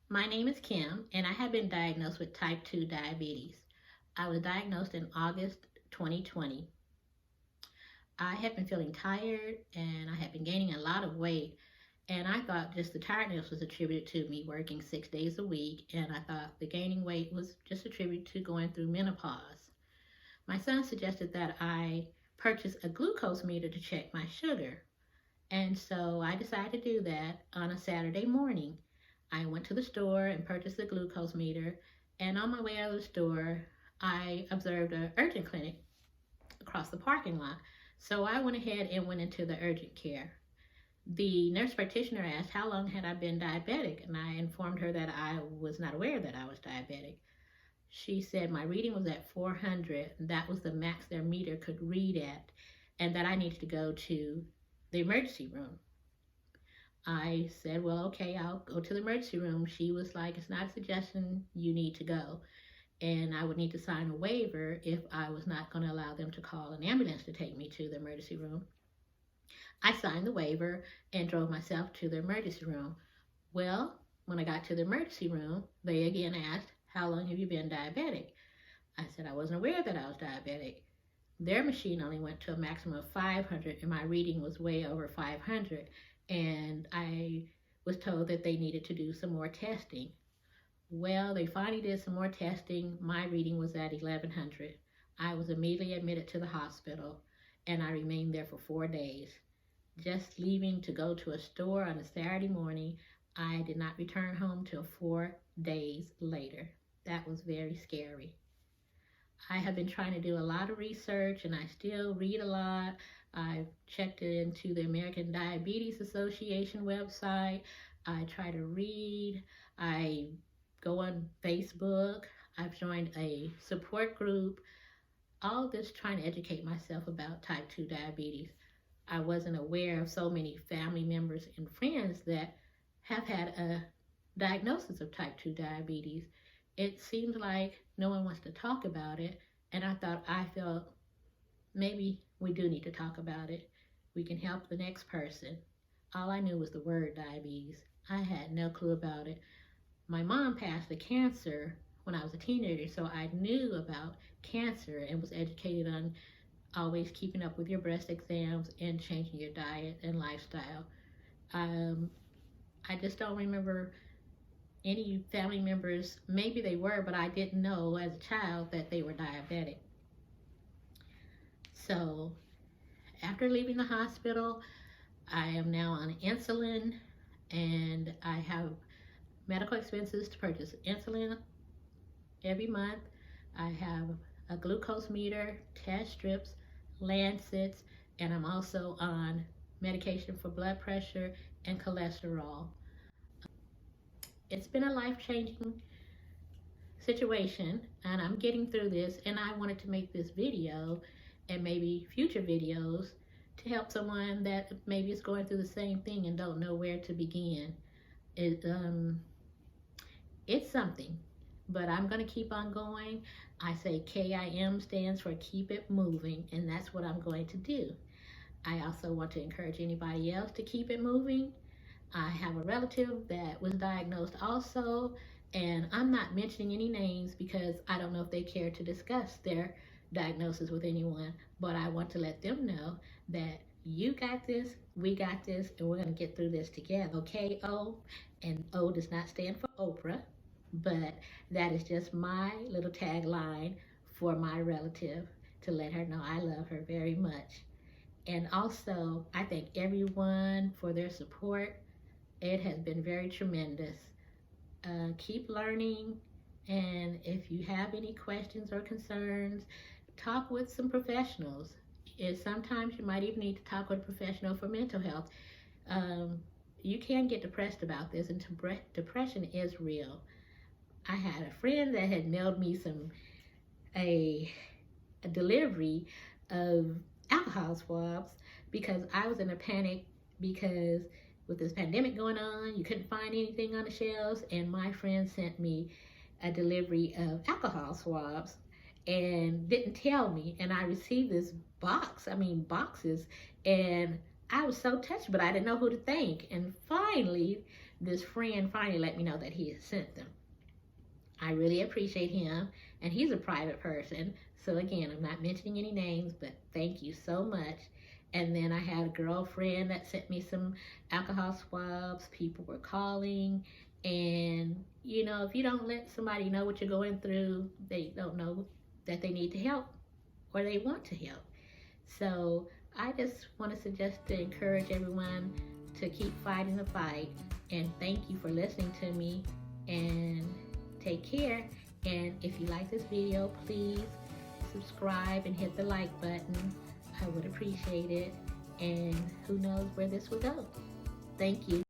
My name is Kim, and I have been diagnosed with type 2 diabetes. I was diagnosed in August 2020. I had been feeling tired and I had been gaining a lot of weight, and I thought just the tiredness was attributed to me working 6 days a week, and I thought the gaining weight was just attributed to going through menopause. My son suggested that I purchase a glucose meter to check my sugar, and so I decided to do that on a Saturday morning. I went to the store and purchased the glucose meter, and on my way out of the store, I observed an urgent clinic across the parking lot. So I went ahead and went into the urgent care. The nurse practitioner asked how long had I been diabetic, and I informed her that I was not aware that I was diabetic. She said my reading was at 400, and that was the max their meter could read at, and that I needed to go to the emergency room. I said, well, okay, I'll go to the emergency room. She was like, it's not a suggestion, you need to go. And I would need to sign a waiver if I was not going to allow them to call an ambulance to take me to the emergency room. I signed the waiver and drove myself to the emergency room. Well, when I got to the emergency room, they again asked, how long have you been diabetic? I said I wasn't aware that I was diabetic. Their machine only went to a maximum of 500, and my reading was way over 500. And I was told that they needed to do some more testing. Well, they finally did some more testing. My reading was at 1100. I was immediately admitted to the hospital, and I remained there for 4 days. Just leaving to go to a store on a Saturday morning, I did not return home till 4 days later. That was very scary. I have been trying to do a lot of research, and I still read a lot. I've checked into the American Diabetes Association website. I try to read. I go on Facebook. I've joined a support group. All this trying to educate myself about type 2 diabetes. I wasn't aware of so many family members and friends that have had a diagnosis of type 2 diabetes. It seems like no one wants to talk about it, and I felt maybe we do need to talk about it. We can help the next person. All I knew was the word diabetes. I had no clue about it. My mom passed of cancer when I was a teenager, so I knew about cancer and was educated on always keeping up with your breast exams and changing your diet and lifestyle. I just don't remember any family members, maybe they were, but I didn't know as a child that they were diabetic. So after leaving the hospital, I am now on insulin, and I have medical expenses to purchase insulin every month. I have a glucose meter, test strips, lancets, and I'm also on medication for blood pressure and cholesterol. It's been a life-changing situation, and I'm getting through this, and I wanted to make this video and maybe future videos to help someone that maybe is going through the same thing and don't know where to begin. It's something, but I'm going to keep on going. I say KIM stands for keep it moving, and that's what I'm going to do. I also want to encourage anybody else to keep it moving. I have a relative that was diagnosed also, and I'm not mentioning any names because I don't know if they care to discuss their diagnosis with anyone, but I want to let them know that you got this, we got this, and we're going to get through this together. Okay, O, and O does not stand for Oprah, but that is just my little tagline for my relative to let her know I love her very much. And also, I thank everyone for their support. It has been very tremendous. Keep learning, and if you have any questions or concerns, talk with some professionals. Sometimes you might even need to talk with a professional for mental health. You can get depressed about this, and depression is real. I had a friend that had mailed me a delivery of alcohol swabs because I was in a panic because with this pandemic going on, you couldn't find anything on the shelves, and my friend sent me a delivery of alcohol swabs and didn't tell me, and I received this boxes, and I was so touched, but I didn't know who to thank. And finally, this friend finally let me know that he had sent them. I really appreciate him, and he's a private person. So again, I'm not mentioning any names, but thank you so much. And then I had a girlfriend that sent me some alcohol swabs. People were calling, and if you don't let somebody know what you're going through, they don't know that they need to help or they want to help. So I just want to suggest to encourage everyone to keep fighting the fight. And thank you for listening to me. And take care. And if you like this video, please subscribe and hit the like button. I would appreciate it. And who knows where this will go. Thank you.